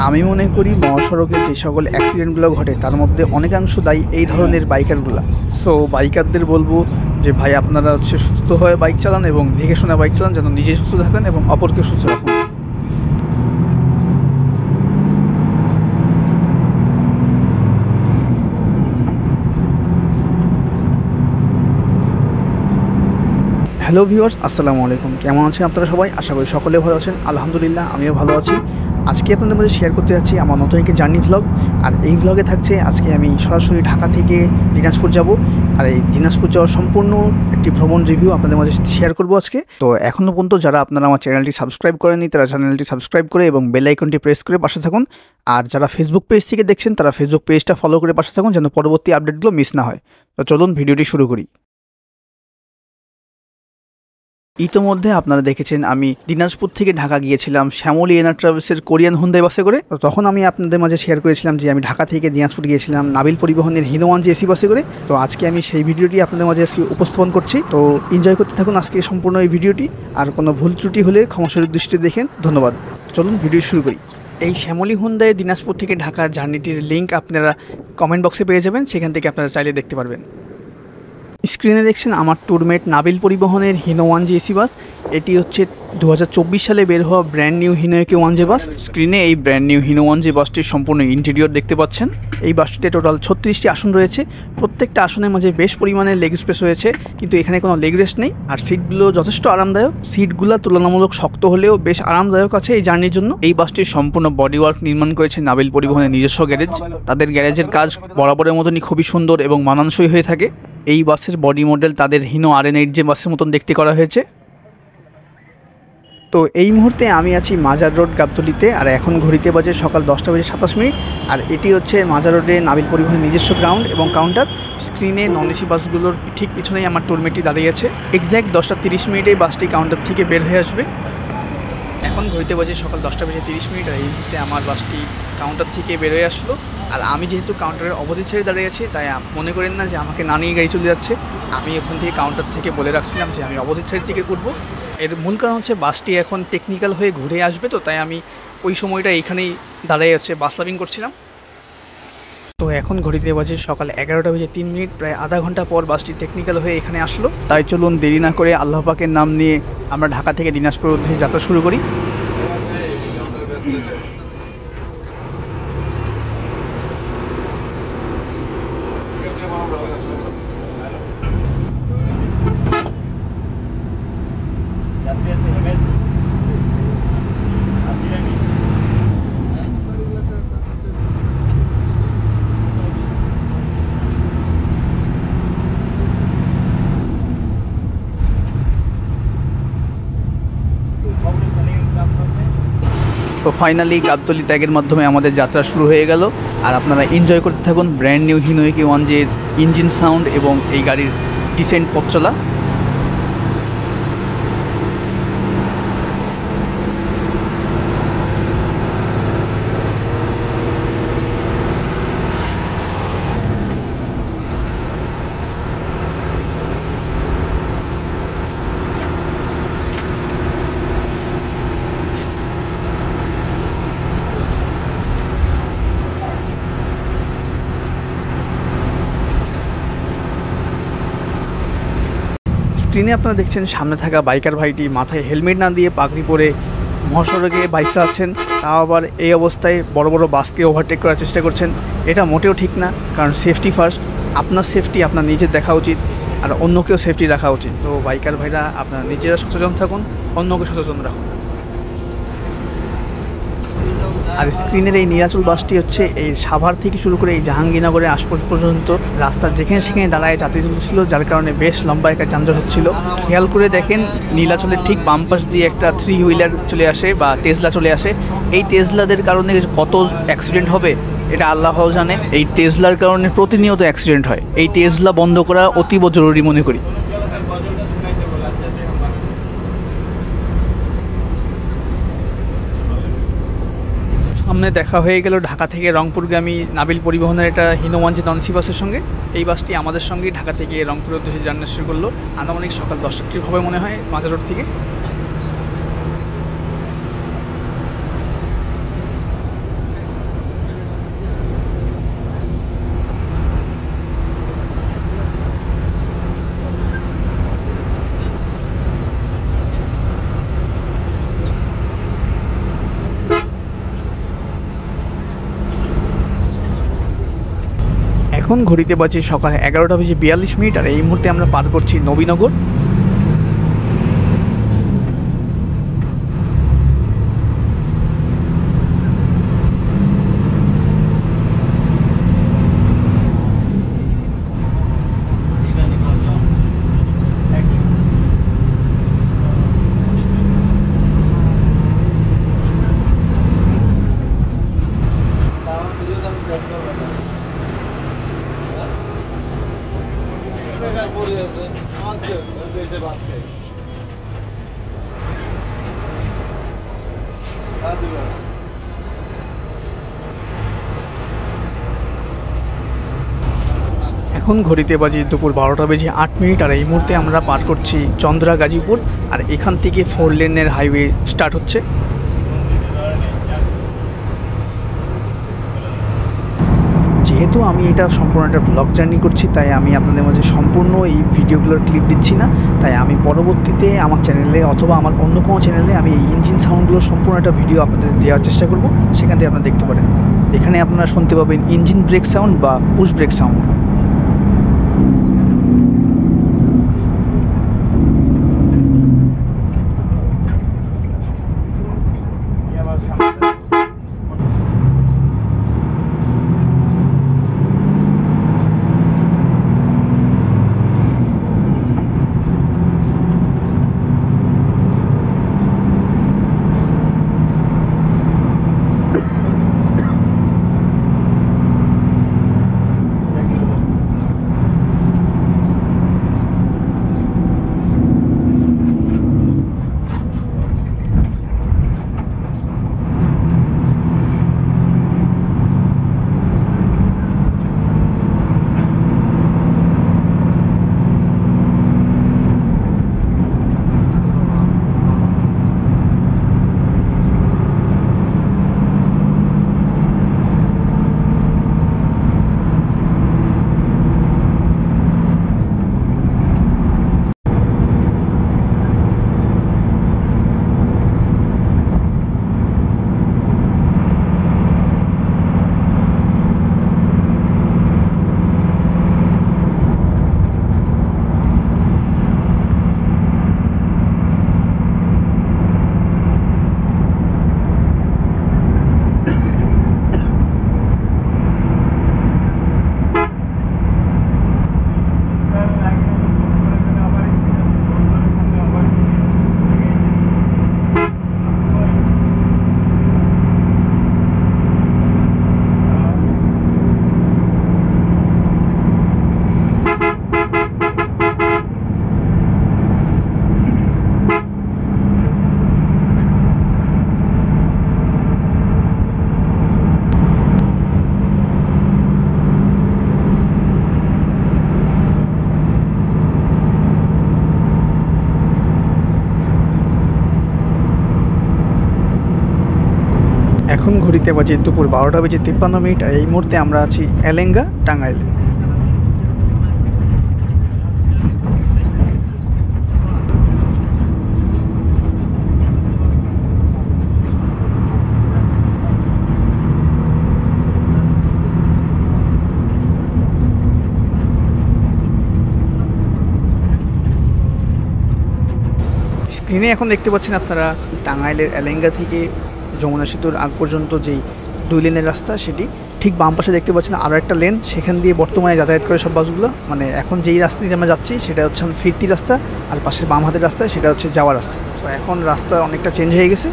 আমি মনে করি মহাসড়কে যে সকল অ্যাক্সিডেন্টগুলো ঘটে তার মধ্যে অনেকাংশ দায়ী এই ধরনের বাইকারগুলো। সো বাইকারদের বলবো যে ভাই আপনারা সুস্থ হয়ে বাইক চালান এবং দেখে শুনে বাইক চালান, যেন নিজে সুস্থ থাকেন এবং অপরকে সুস্থ রাখুন। হ্যালো ভিউয়ার্স, আসসালামু আলাইকুম। কেমন আছেন আপনারা সবাই? আশা করি সকলে ভালো আছেন। আলহামদুলিল্লাহ, আমিও ভালো আছি। আজকে আপনাদের মধ্যে শেয়ার করতে যাচ্ছি আমার নতুন একটি জার্নি ভ্লগ। আর এই ভ্লগে থাকছে আজকে আমি সরাসরি ঢাকা থেকে দিনাজপুর যাব। আর এই দিনাজপুর যাওয়ার সম্পূর্ণ একটি ভ্রমণ রিভিউ আপনাদের মাঝে শেয়ার করব আজকে। তো এখনও পর্যন্ত যারা আপনারা আমার চ্যানেলটি সাবস্ক্রাইব করেনি তারা চ্যানেলটি সাবস্ক্রাইব করে এবং বেল আইকনটি প্রেস করে পাশে থাকুন। আর যারা ফেসবুক পেজ থেকে দেখছেন তারা ফেসবুক পেজটা ফলো করে পাশে থাকুন, যেন পরবর্তী আপডেটগুলো মিস না হয়। তো চলুন ভিডিওটি শুরু করি। ইতোমধ্যে আপনারা দেখেছেন আমি দিনাজপুর থেকে ঢাকা গিয়েছিলাম শ্যামলী এনার ট্রাভেলসের কোরিয়ান হুন্দাই বাসে করে। তো তখন আমি আপনাদের মাঝে শেয়ার করেছিলাম যে আমি ঢাকা থেকে দিনাজপুর গিয়েছিলাম নাবিল পরিবহনের হিনোওয়ানজি এসি বাসে করে। তো আজকে আমি সেই ভিডিওটি আপনাদের মাঝে আজকে উপস্থাপন করছি। তো এনজয় করতে থাকুন আজকে সম্পূর্ণ এই ভিডিওটি। আর কোনো ভুল ত্রুটি হলে ক্ষমাসুর দৃষ্টিতে দেখেন। ধন্যবাদ। চলুন ভিডিও শুরু করি। এই শ্যামলী হুন্দাই দিনাজপুর থেকে ঢাকা জার্নিটির লিঙ্ক আপনারা কমেন্ট বক্সে পেয়ে যাবেন, সেখান থেকে আপনারা চাইলে দেখতে পারবেন। স্ক্রিনে দেখছেন আমার ট্যুরমেট নাবিল পরিবহনের হিনোওয়ানজি এসি বাস। এটি হচ্ছে 2024 সালে বের হওয়া ব্র্যান্ড নিউ হিনোকে ওয়ানজে বাস। স্ক্রিনে এই ব্র্যান্ড নিউ হিনোওয়ানজে বাসটির সম্পূর্ণ ইন্টেরিয়র দেখতে পাচ্ছেন। এই বাসটিতে টোটাল 36টি আসন রয়েছে। প্রত্যেকটা আসনের মাঝে বেশ পরিমাণে লেগ স্পেস রয়েছে, কিন্তু এখানে কোনো লেগ রেস্ট নেই। আর সিটগুলো যথেষ্ট আরামদায়ক। সিটগুলো তুলনামূলক শক্ত হলেও বেশ আরামদায়ক আছে এই জার্নির জন্য। এই বাসটির সম্পূর্ণ বডি ওয়ার্ক নির্মাণ করেছে নাবিল পরিবহনের নিজস্ব গ্যারেজ। তাদের গ্যারেজের কাজ বরাবরের মতনই খুবই সুন্দর এবং মানানসই হয়ে থাকে। এই বাসের বডি মডেল তাদের হিনো RN8 যে বাসের মতন দেখতে করা হয়েছে। তো এই মুহূর্তে আমি আছি মাজার রোড গাবতলীতে। আর এখন ঘড়িতে বাজে সকাল 10:27। আর এটি হচ্ছে মাজার রোডে নাবিল পরিবহনের নিজস্ব গ্রাউন্ড এবং কাউন্টার। স্ক্রিনে নন এসি বাসগুলোর ঠিক পিছনেই আমার ট্যুরমেটটি দাঁড়িয়ে আছে। এক্স্যাক্ট 10:30 বাসটি কাউন্টার থেকে বের হয়ে আসবে। এখন ঘড়িতে বাজে সকাল 10:30। আর এই মুহূর্তে আমার বাসটি কাউন্টার থেকে বেরোয় আসলো। আর আমি যেহেতু কাউন্টারের অবধি ছেড়ে দাঁড়িয়ে আছি, তাই মনে করেন না যে আমাকে না নিয়ে গাড়ি চলে যাচ্ছে। আমি ওখান থেকে কাউন্টার থেকে বলে রাখছিলাম যে আমি অবধি ছেড়ে থেকে করবো। এর মূল কারণ হচ্ছে বাসটি এখন টেকনিক্যাল হয়ে ঘুরে আসবে, তো তাই আমি ওই সময়টা এইখানেই দাঁড়িয়ে আছে বাস লাভিং করছিলাম। তো এখন ঘড়িতে বাজে সকাল 11:03। প্রায় আধা ঘন্টা পর বাসটি টেকনিক্যাল হয়ে এখানে আসলো। তাই চলুন দেরি না করে আল্লাহ পাকের নাম নিয়ে আমরা ঢাকা থেকে দিনাজপুর উদ্দেশ্যে যাত্রা শুরু করি। তো ফাইনালি গাবতলী ত্যাগের মাধ্যমে আমাদের যাত্রা শুরু হয়ে গেল। আর আপনারা এনজয় করতে থাকুন ব্র্যান্ড নিউ হিনোকে ওয়ানজের ইঞ্জিন সাউন্ড এবং এই গাড়ির ডিসেন্ট পথ চলা। স্ক্রিনে আপনারা দেখছেন সামনে থাকা বাইকার ভাইটি মাথায় হেলমেট না দিয়ে পাগড়ি পরে মহাসড়কে বাইক চালাচ্ছেন, তাও আবার এই অবস্থায় বড় বড় বাসকে ওভারটেক করার চেষ্টা করছেন। এটা মোটেও ঠিক না, কারণ সেফটি ফার্স্ট। আপনার সেফটি আপনার নিজের দেখা উচিত, আর অন্যকেও সেফটি রাখা উচিত। তো বাইকার ভাইরা আপনারা নিজেরা সচেতন থাকুন, অন্যকে সচেতন রাখুন। আর স্ক্রিনের এই নীলাচল বাসটি হচ্ছে এই সাভার থেকে শুরু করে এই জাহাঙ্গীরনগরের আশপাশ পর্যন্ত রাস্তার যেখানে সেখানে দাঁড়ায় যাত্রী তুলছিল, যার কারণে বেশ লম্বা একটা যানজট হচ্ছিল। খেয়াল করে দেখেন নীলাচলের ঠিক বাম পাশ দিয়ে একটা 3 হুইলার চলে আসে বা টেসলা চলে আসে। এই টেসলাদের কারণে কত অ্যাক্সিডেন্ট হবে এটা আল্লাহ জানে। এই টেসলার কারণে প্রতিনিয়ত অ্যাক্সিডেন্ট হয়। এই টেসলা বন্ধ করা অতীব জরুরি মনে করি। সামনে দেখা হয়ে গেল ঢাকা থেকে রংপুরগামী নাবিল পরিবহনের একটা হিনোওয়ানজি ননসি বাসের সঙ্গে। এই বাসটি আমাদের সঙ্গেই ঢাকা থেকে রংপুরের উদ্দেশ্যে জার্নি শুরু করলো। আনুমানিক সকাল 10টার ট্রিপ হবে মনে হয় মাজার রোড থেকে। এখন ঘড়িতে বাজে সকাল 11:42 আর এই মুহূর্তে আমরা পার করছি নবীনগর। এখন ঘড়িতে বাজে দুপুর 12:08 আর এই মুহূর্তে আমরা পার করছি চন্দ্রা গাজীপুর। আর এখান থেকে 4 লেনের হাইওয়ে স্টার্ট হচ্ছে। যেহেতু আমি এটা সম্পূর্ণ একটা ব্লগ জার্নি করছি, তাই আমি আপনাদের মাঝে সম্পূর্ণ এই ভিডিওগুলোর ক্লিপ দিচ্ছি না। তাই আমি পরবর্তীতে আমার চ্যানেলে অথবা আমার অন্য কোনো চ্যানেলে আমি এই ইঞ্জিন সাউন্ডগুলো সম্পূর্ণ একটা ভিডিও আপনাদের দেওয়ার চেষ্টা করব, সেখান থেকে আপনারা দেখতে পারেন। এখানে আপনারা শুনতে পাবেন ইঞ্জিন ব্রেক সাউন্ড বা পুশ ব্রেক সাউন্ড। এখন ঘড়িতে বাজে দুপুর 12:53 আর এই মুহূর্তে আমরা আছি এলেঙ্গা, টাঙ্গাইল। স্ক্রিনে এখন দেখতে পাচ্ছেন আপনারা টাঙ্গাইলের এলেঙ্গা থেকে যমুনা সেতুর আগ পর্যন্ত যেই 2 লেনের রাস্তা, সেটি ঠিক বাম পাশে দেখতে পাচ্ছেন আরও একটা লেন, সেখান দিয়ে বর্তমানে যাতায়াত করে সব বাসগুলো। মানে এখন যেই রাস্তা দিয়ে আমরা যাচ্ছি সেটা হচ্ছে ফিরতি রাস্তা, আর পাশের বাম হাতের রাস্তা সেটা হচ্ছে যাওয়ার রাস্তা। তো এখন রাস্তা অনেকটা চেঞ্জ হয়ে গেছে।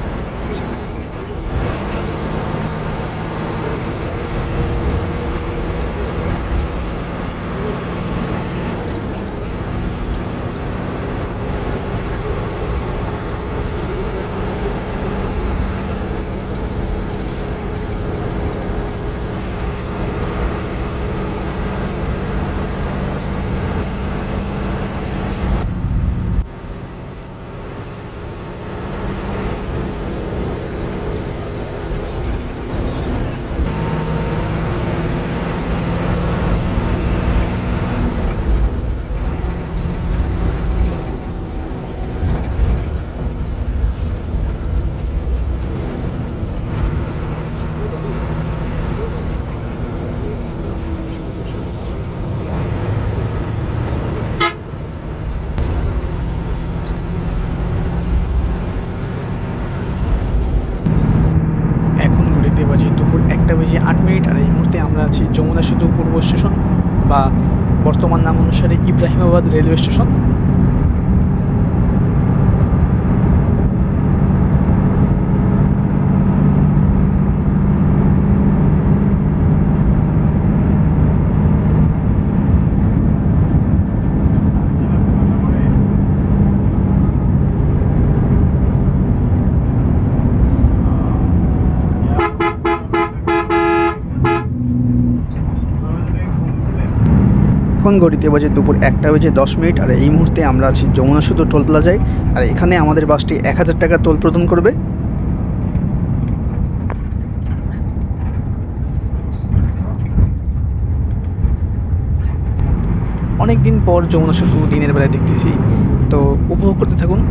মিনিট। আর এই মুহূর্তে আমরা আছি যমুনা সেতু পূর্ব স্টেশন বা বর্তমান নাম অনুসারে ইব্রাহিমাবাদ রেলওয়ে স্টেশন। এখন ঘড়িতে বাজে দুপুর 1:10। আর এই মুহূর্তে আমরা আছি যমুনা সেতু টোল প্লাজায়। আর এখানে আমাদের বাসটি 1000 টাকা টোল প্রদান করবে। অনেক দিন পর যমুনা সেতু দিনের বেলায় দেখতেছি, তো উপভোগ করতে থাকুন।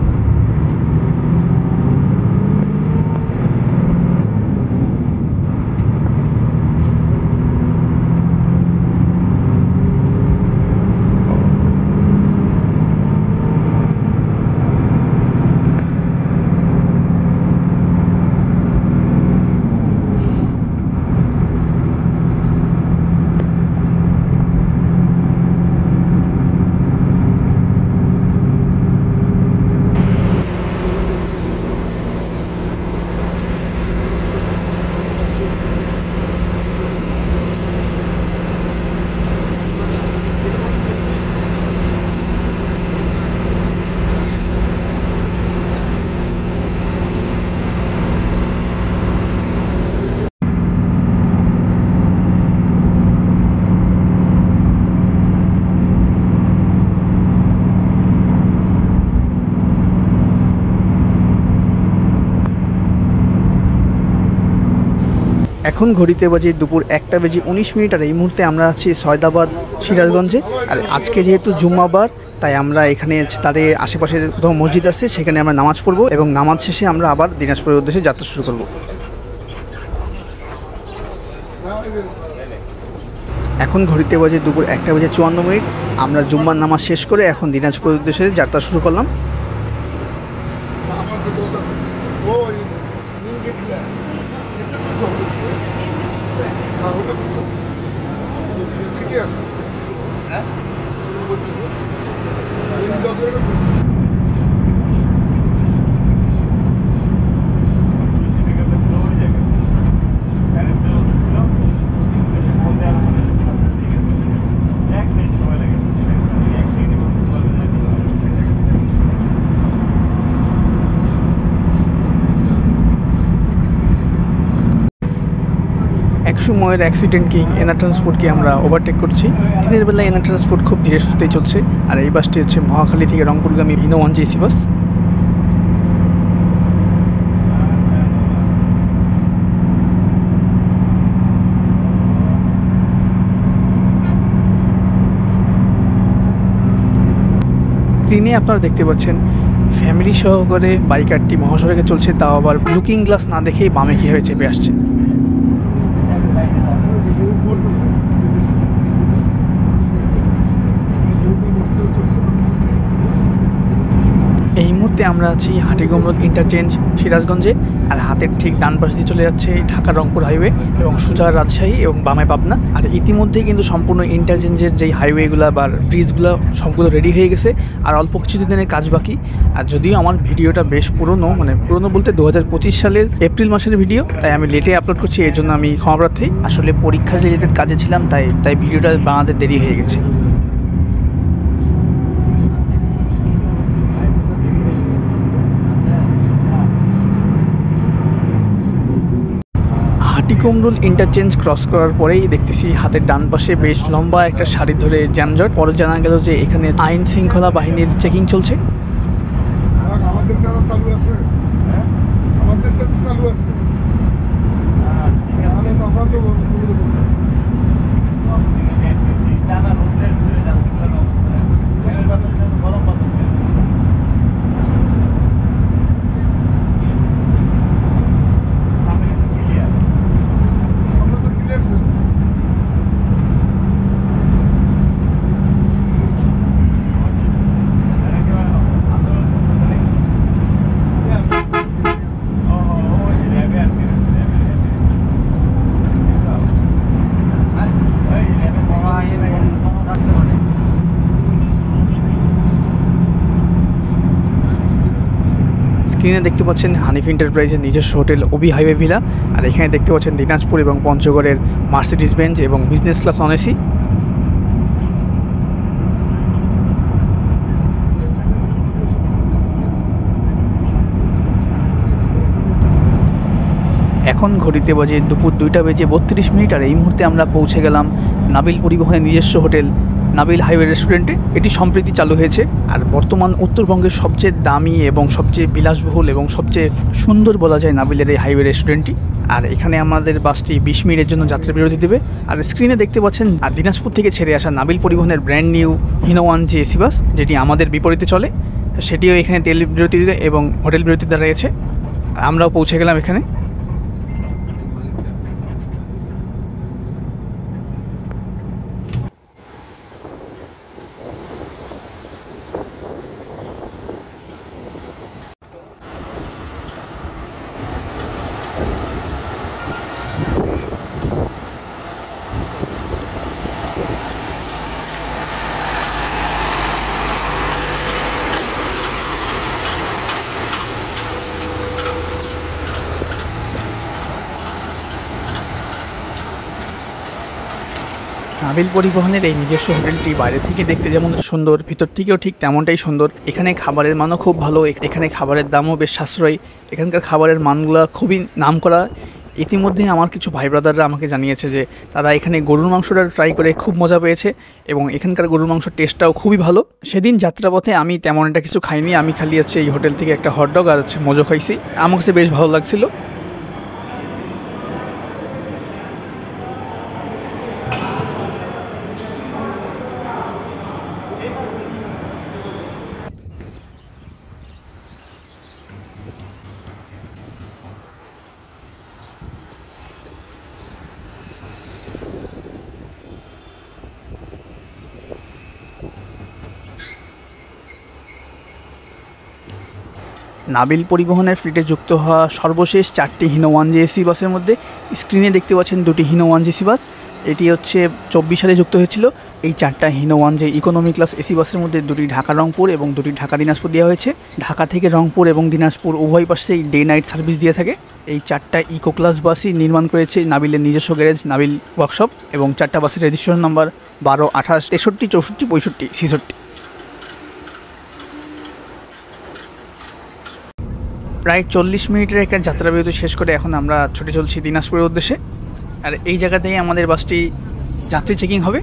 এখন ঘড়িতে বাজে দুপুর 1:19। আর এই মুহূর্তে আমরা আছি সয়দাবাদ সিরাজগঞ্জে। আর আজকে যেহেতু জুম্মাবার, তাই আমরা এখানে তাদের আশেপাশে কোথাও মসজিদ আছে, সেখানে আমরা নামাজ পড়বো এবং নামাজ শেষে আমরা আবার দিনাজপুরের উদ্দেশ্যে যাত্রা শুরু করব। এখন ঘড়িতে বাজে দুপুর 1:54। আমরা জুম্মার নামাজ শেষ করে এখন দিনাজপুরের উদ্দেশ্যে যাত্রা শুরু করলাম। এক সময়ের অ্যাক্সিডেন্ট কিং এনা ট্রান্সপোর্টকে আমরা ওভারটেক করছি। দিনের বেলায় এনা ট্রান্সপোর্ট খুব ধীরে সুস্থেই চলছে। আর এই বাসটি হচ্ছে মহাখালী থেকে রংপুরগামী হিনো 1G AC বাস। স্ক্রিনে আপনারা দেখতে পাচ্ছেন ফ্যামিলি সহকারে বাইকারটি মহাসড়কে চলছে, তাও আবার লুকিং গ্লাস না দেখেই বামে কীভাবে চেপে আসছে। এই মুহূর্তে আমরা আছি হাটিগমরোড ইন্টারচেঞ্জ সিরাজগঞ্জে। আর হাতের ঠিক ডান পাশ দিয়ে চলে যাচ্ছে ঢাকা রংপুর হাইওয়ে এবং সোজা রাজশাহী এবং বামে পাবনা। আর ইতিমধ্যেই কিন্তু সম্পূর্ণ ইন্টারচেঞ্জের যেই হাইওয়েগুলো বা ব্রিজগুলো সবগুলো রেডি হয়ে গেছে, আর অল্প কিছু দিনের কাজ বাকি। আর যদিও আমার ভিডিওটা বেশ পুরনো, মানে পুরনো বলতে 2025 সালের এপ্রিল মাসের ভিডিও, তাই আমি লেটে আপলোড করছি, এর জন্য আমি ক্ষমাপ্রার্থী। আসলে পরীক্ষার রিলেটেড কাজে ছিলাম, তাই ভিডিওটা বানাতে দেরি হয়ে গেছে। হাটিগমরোড ইন্টারচেঞ্জ ক্রস করার পরেই দেখতেছি হাতের ডান পাশে বেশ লম্বা একটা সারি ধরে যানজট। পরে জানা গেল যে এখানে আইন শৃঙ্খলা বাহিনীর চেকিং চলছে। স্ক্রিনে দেখতে পাচ্ছেন হানিফ এন্টারপ্রাইজের নিজস্ব হোটেল ওবি হাইওয়ে ভিলা, আর এখানে দেখতে পাচ্ছেন দিনাজপুর এবং পঞ্চগড়ের মার্সিডিজ বেঞ্জ এবং বিজনেস ক্লাস নন এসি। এখন ঘড়িতে বাজে দুপুর 2টা বেজে 32 মিনিট, আর এই মুহূর্তে আমরা পৌঁছে গেলাম নাবিল পরিবহনের নিজস্ব হোটেল নাবিল হাইওয়ে রেস্টুরেন্টে। এটি সম্প্রতি চালু হয়েছে, আর বর্তমান উত্তরবঙ্গের সবচেয়ে দামি এবং সবচেয়ে বিলাসবহুল এবং সবচেয়ে সুন্দর বলা যায় নাবিলের এই হাইওয়ে রেস্টুরেন্টটি। আর এখানে আমাদের বাসটি 20 মিনিটের জন্য যাত্রা বিরতি দেবে। আর স্ক্রিনে দেখতে পাচ্ছেন আর দিনাজপুর থেকে ছেড়ে আসা নাবিল পরিবহনের brand new Hino 1G AC bus, যেটি আমাদের বিপরীতে চলে, সেটিও এখানে তেল বিরতিতে এবং হোটেল বিরতিতে দাঁড়িয়েছে। আমরাও পৌঁছে গেলাম এখানে। নাবিল পরিবহনের এই নিজস্ব হোটেলটি বাইরে থেকে দেখতে যেমন সুন্দর, ভিতর থেকেও ঠিক তেমনটাই সুন্দর। এখানে খাবারের মানও খুব ভালো, এখানে খাবারের দামও বেশ সাশ্রয়ী, এখানকার খাবারের মানগুলো খুবই নামকরা। ইতিমধ্যে আমার কিছু ভাই ব্রাদাররা আমাকে জানিয়েছে যে তারা এখানে গরুর মাংসটা ট্রাই করে খুব মজা পেয়েছে এবং এখানকার গরুর মাংসের টেস্টটাও খুবই ভালো। সেদিন যাত্রাপথে আমি তেমন একটা কিছু খাইনি, আমি খালি হচ্ছে এই হোটেল থেকে একটা হটডগ আর হচ্ছে মজো খাইছি, আমার কাছে বেশ ভালো লাগছিল। নাবিল পরিবহনের ফ্লিটে যুক্ত হওয়া সর্বশেষ 4টি হিনো 1G এসি বাসের মধ্যে স্ক্রিনে দেখতে পাচ্ছেন 2টি হিনো 1G এসি বাস। এটি হচ্ছে 24 সালে যুক্ত হয়েছিল। এই 4টা Hino 1G economy class AC বাসের মধ্যে 2টি ঢাকা রংপুর এবং 2টি ঢাকা দিনাজপুর দেওয়া হয়েছে। ঢাকা থেকে রংপুর এবং দিনাজপুর উভয় পাশেই ডে নাইট সার্ভিস দিয়ে থাকে। এই 4টা ইকো ক্লাস বাসই নির্মাণ করেছে নাবিলের নিজস্ব গ্যারেজ নাবিল ওয়ার্কশপ, এবং 4টা বাসের রেজিস্ট্রেশন নাম্বার 12, 28, 63, 64, 65, 66। প্রায় 40 মিনিটের একটা যাত্রা বিরতি শেষ করে এখন আমরা ছুটে চলছি দিনাজপুরের উদ্দেশ্যে। আর এই জায়গাতেই আমাদের বাসটি যাত্রী চেকিং হবে।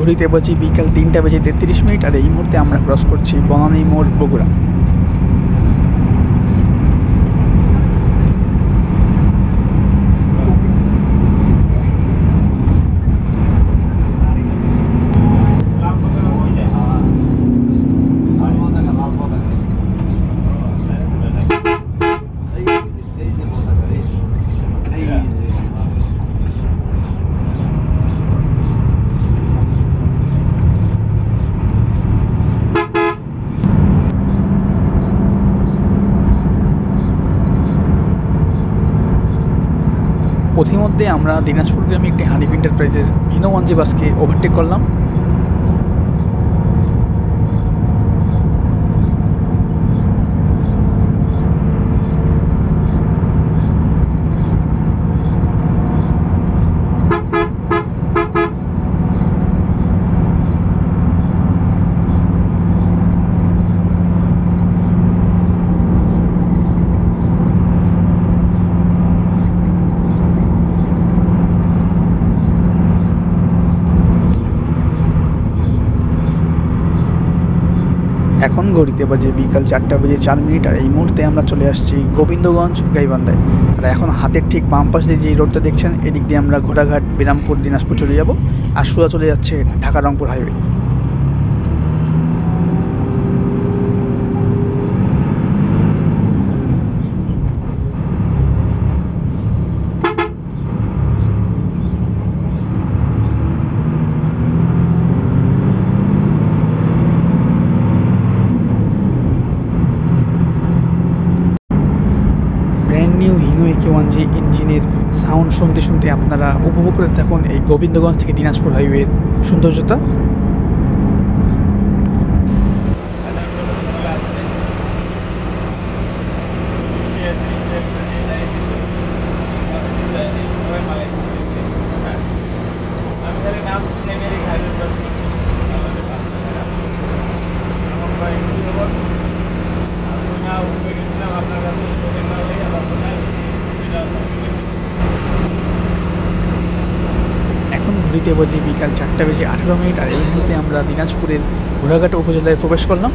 ঘড়িতে বাজে বিকাল 3টা বেজে 33 মিনিট, আর এই মুহূর্তে আমরা ক্রস করছি বনানী মোড়, বগুড়া। পথিমধ্যে আমরা দিনাজপুরগামী একটি হানিফ এন্টারপ্রাইজের হিনো 1G বাসকে ওভারটেক করলাম। ঘড়িতে বাজে বিকাল 4:04 আর এই মুহূর্তে আমরা চলে আসছি গোবিন্দগঞ্জ গাইবান্ধায়। আর এখন হাতের ঠিক বাম পাশ দিয়ে যে রোডটা দেখছেন, এদিক দিয়ে আমরা ঘোড়াঘাট, বিরামপুর, দিনাজপুর চলে যাব। আর সোজা চলে যাচ্ছে Dhaka Rangpur highway. Brand new Hino AK1G ইঞ্জিনের সাউন্ড শুনতে শুনতে আপনারা উপভোগ করে থাকুন এই গোবিন্দগঞ্জ থেকে দিনাজপুর হাইওয়ের সৌন্দর্যতা। এখন ঘড়িতে বাজে বিকাল 4:18 আর এই মুহূর্তে আমরা দিনাজপুরের ঘোড়াঘাট উপজেলায় প্রবেশ করলাম।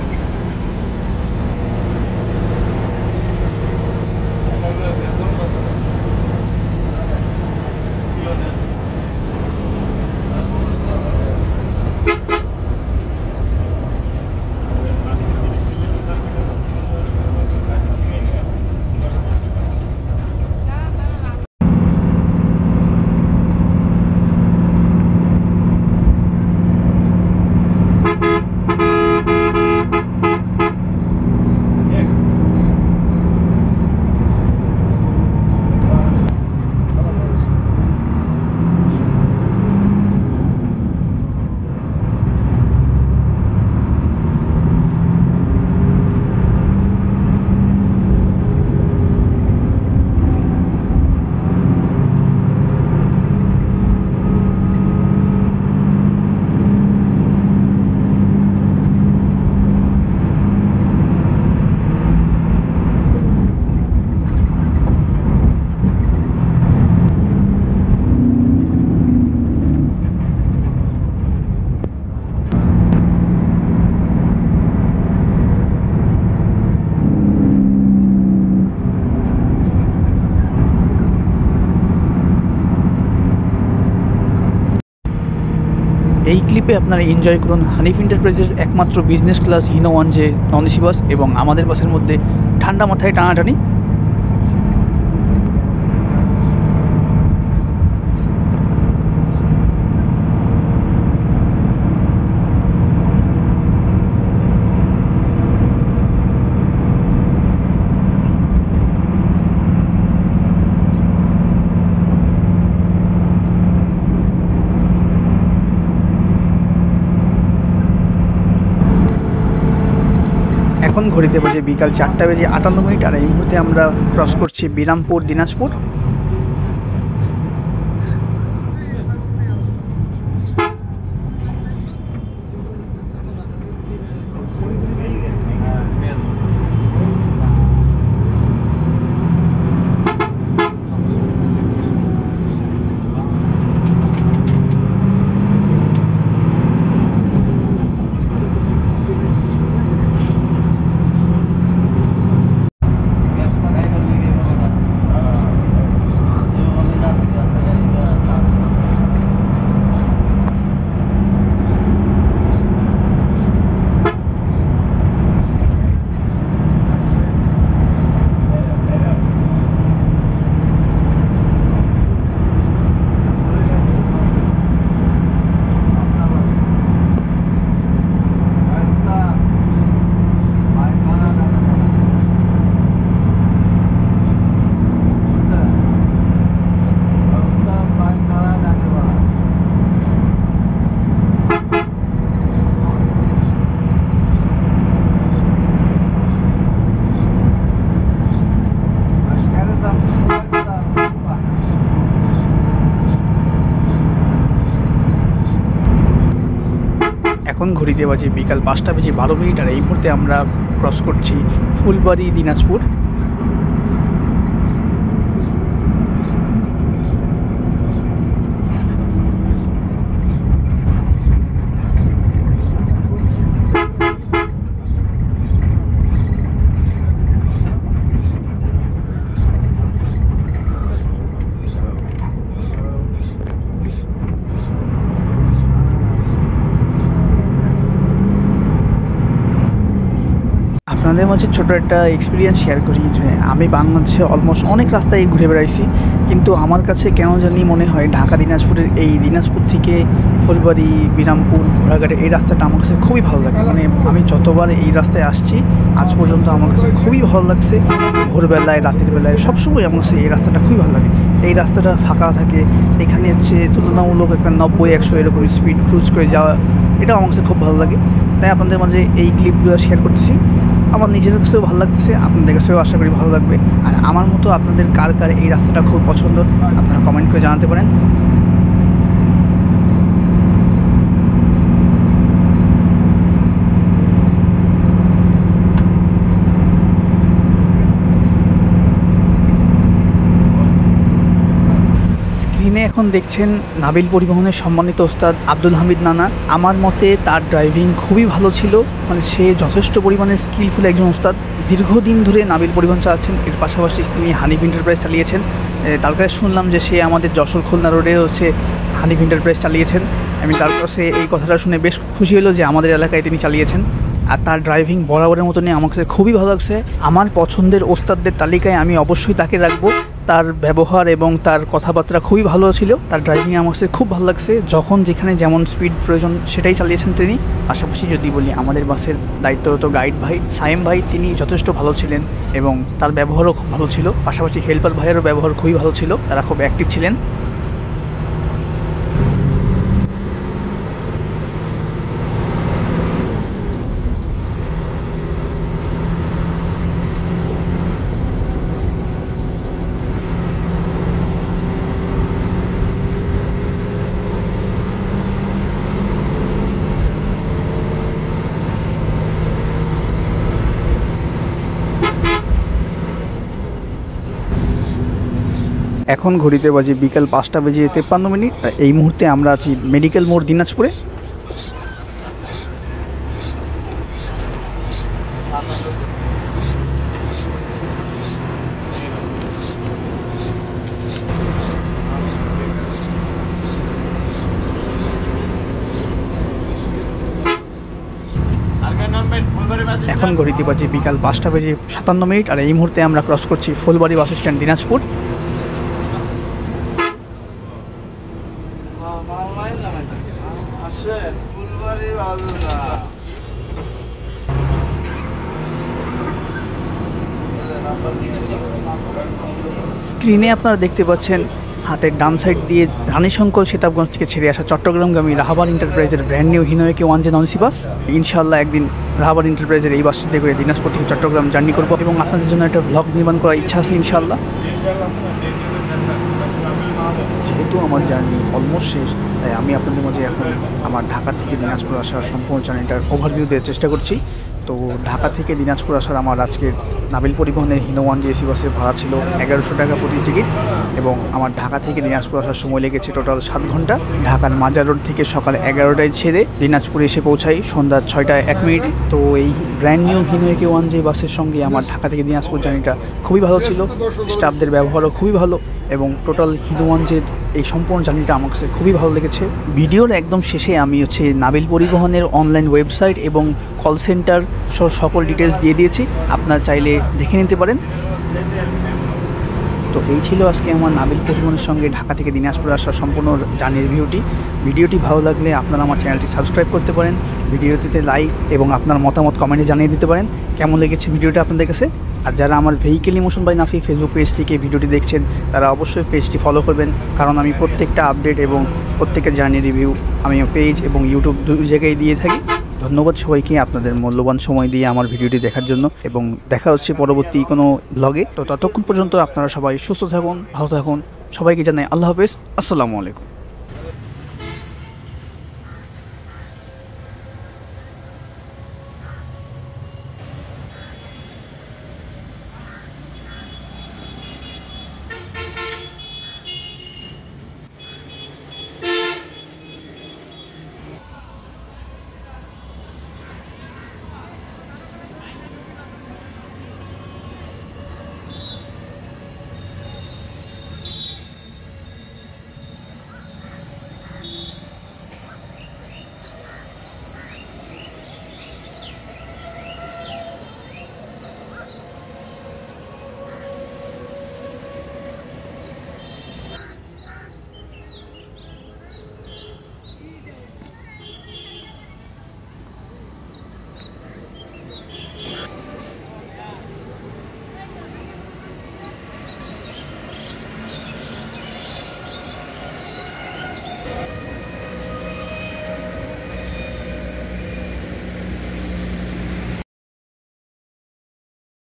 এই ক্লিপে আপনারা এনজয় করুন হানিফ এন্টারপ্রাইজের একমাত্র business class Hino 1J non AC bus এবং আমাদের বাসের মধ্যে ঠান্ডা মাথায় টানাটানি। এখন ঘড়িতে বাজে বিকাল 4:58 আর এই মুহূর্তে আমরা ক্রস করছি বিরামপুর, দিনাজপুর। এখন ঘড়িতে বাজে বিকাল 5:12 আর এই মুহূর্তে আমরা ক্রস করছি ফুলবাড়ি, দিনাজপুর। আপনাদের মাঝে ছোট একটা এক্সপিরিয়েন্স শেয়ার করি যে আমি বাংলাদেশে অলমোস্ট অনেক রাস্তায় ঘুরে বেড়াইছি, কিন্তু আমার কাছে কেন জানি মনে হয় ঢাকা দিনাজপুরের এই দিনাজপুর থেকে ফুলবাড়ি, বিরামপুর, ঘোড়াঘাটে এই রাস্তাটা আমার কাছে খুবই ভালো লাগে। মানে আমি যতবার এই রাস্তায় আসছি আজ পর্যন্ত আমার কাছে খুবই ভালো লাগছে। ভোরবেলায়, রাতের বেলায় সবসময় আমার কাছে এই রাস্তাটা খুবই ভালো লাগে। এই রাস্তাটা ফাঁকা থাকে, এখানে হচ্ছে তুলনামূলক একটা 90-100 এরকম স্পিড ক্রুজ করে যাওয়া, এটা আমার কাছে খুব ভালো লাগে। তাই আপনাদের মাঝে এই ক্লিপগুলো শেয়ার করতেছি। আমার নিজের কাছেও ভালো লাগতেছে, আপনাদের কাছেও আশা করি ভালো লাগবে। আর আমার মতো আপনাদের কার কার এই রাস্তাটা খুব পছন্দ আপনারা কমেন্ট করে জানাতে পারেন। স্ক্রিনে এখন দেখছেন নাবিল পরিবহনের সম্মানিত ওস্তাদ আব্দুল হামিদ নানা। আমার মতে তার ড্রাইভিং খুবই ভালো ছিল, মানে সে যথেষ্ট পরিমাণে স্কিলফুল একজন ওস্তাদ। দীর্ঘদিন ধরে নাবিল পরিবহন চালাচ্ছেন, এর পাশাপাশি তিনি হানিফ এন্টারপ্রাইজ চালিয়েছেন। তার কাছে শুনলাম যে সে আমাদের যশোর খুলনা রোডে হচ্ছে হানিফ এন্টারপ্রাইজ চালিয়েছেন। আমি তার কাছে এই কথাটা শুনে বেশ খুশি হলো যে আমাদের এলাকায় তিনি চালিয়েছেন। আর তার ড্রাইভিং বরাবরের মতনই আমার কাছে খুবই ভালো লাগছে। আমার পছন্দের ওস্তাদদের তালিকায় আমি অবশ্যই তাকে রাখবো। তার ব্যবহার এবং তার কথাবার্তা খুবই ভালো ছিল, তার ড্রাইভিং আমার কাছে খুব ভালো লাগছে। যখন যেখানে যেমন স্পিড প্রয়োজন সেটাই চালিয়েছেন তিনি। পাশাপাশি যদি বলি আমাদের বাসের দায়িত্বরত গাইড ভাই সায়েম ভাই, তিনি যথেষ্ট ভালো ছিলেন এবং তার ব্যবহারও খুব ভালো ছিল। পাশাপাশি হেল্পার ভাইয়েরও ব্যবহার খুবই ভালো ছিল, তারা খুব অ্যাক্টিভ ছিলেন। এখন ঘড়িতে বাজে বিকাল 5টা বেজে 53 মিনিট। এই মুহূর্তে আমরা আছি মেডিকেল মোড় দিনাজপুরে। এখন ঘড়িতে বাজে বিকাল 5টা বেজে 57 মিনিট। আর এই মুহূর্তে আমরা ক্রস করছি ফুলবাড়ি বাস স্ট্যান্ড দিনাজপুর। স্ক্রিনে আপনারা দেখতে পাচ্ছেন হাতের ডান সাইড দিয়ে রানীশঙ্কর সেতাবগঞ্জ থেকে ছেড়ে আসা চট্টগ্রামগামী রাহাবার এন্টারপ্রাইজের ব্র্যান্ড নিউ হিনোয়েকে 1J বাস। ইনশাআল্লাহ একদিন রাহাবার এন্টারপ্রাইজের এই বাসটিতে করে দিনাজপুর থেকে চট্টগ্রাম জার্নি করবো এবং আপনাদের জন্য একটা ব্লগ নির্মাণ করার ইচ্ছা আছে ইনশাআল্লাহ। যেহেতু আমার জার্নি অলমোস্ট শেষ, তাই আমি আপনাদের মাঝে এখন আমার ঢাকা থেকে দিনাজপুর আসার সম্পূর্ণ জার্নিটার ওভারভিউ দেওয়ার চেষ্টা করছি। তো ঢাকা থেকে দিনাজপুর আসার আমার আজকের নাবিল পরিবহনের হিনো 1J বাসের ভাড়া ছিল 1100 টাকা প্রতি টিকিট এবং আমার ঢাকা থেকে দিনাজপুর আসার সময় লেগেছে টোটাল 7 ঘন্টা। ঢাকার মাজার রোড থেকে সকাল 11টায় ছেড়ে দিনাজপুরে এসে পৌঁছাই সন্ধ্যা 6:01। তো এই ব্র্যান্ড নিউ হিনোয়েকে 1J বাসের সঙ্গে আমার ঢাকা থেকে দিনাজপুর জার্নিটা খুবই ভালো ছিল। স্টাফদের ব্যবহারও খুবই ভালো এবং টোটাল হিনো 1Jর এই সম্পূর্ণ জার্নিটা আমার কাছে খুবই ভালো লেগেছে। ভিডিওর একদম শেষে আমি হচ্ছে নাবিল পরিবহনের অনলাইন ওয়েবসাইট এবং কল সেন্টার সকল ডিটেলস দিয়ে দিয়েছি, আপনারা চাইলে দেখে নিতে পারেন। তো এই ছিল আজকে আমার নাবিল পরিবহনের সঙ্গে ঢাকা থেকে দিনাজপুর আসার সম্পূর্ণ জার্নির ভিডিওটি ভালো লাগলে আপনারা আমার চ্যানেলটি সাবস্ক্রাইব করতে পারেন, ভিডিওটিতে লাইক এবং আপনার মতামত কমেন্টে জানিয়ে দিতে পারেন কেমন লেগেছে ভিডিওটা আপনাদের কাছে। আর যারা আমার vehicle emotion by Nafi Facebook page থেকে ভিডিওটি দেখছেন তারা অবশ্যই পেজটি ফলো করবেন, কারণ আমি প্রত্যেকটা আপডেট এবং প্রত্যেকটা জার্নি রিভিউ আমি পেজ এবং ইউটিউব দুই জায়গায় দিয়ে থাকি। ধন্যবাদ সবাইকে আপনাদের মূল্যবান সময় দিয়ে আমার ভিডিওটি দেখার জন্য এবং দেখা হচ্ছে পরবর্তী কোনো ব্লগে। তো ততক্ষণ পর্যন্ত আপনারা সবাই সুস্থ থাকুন, ভালো থাকুন। সবাইকে জানাই আল্লাহ হাফেজ, আসসালামু আলাইকুম।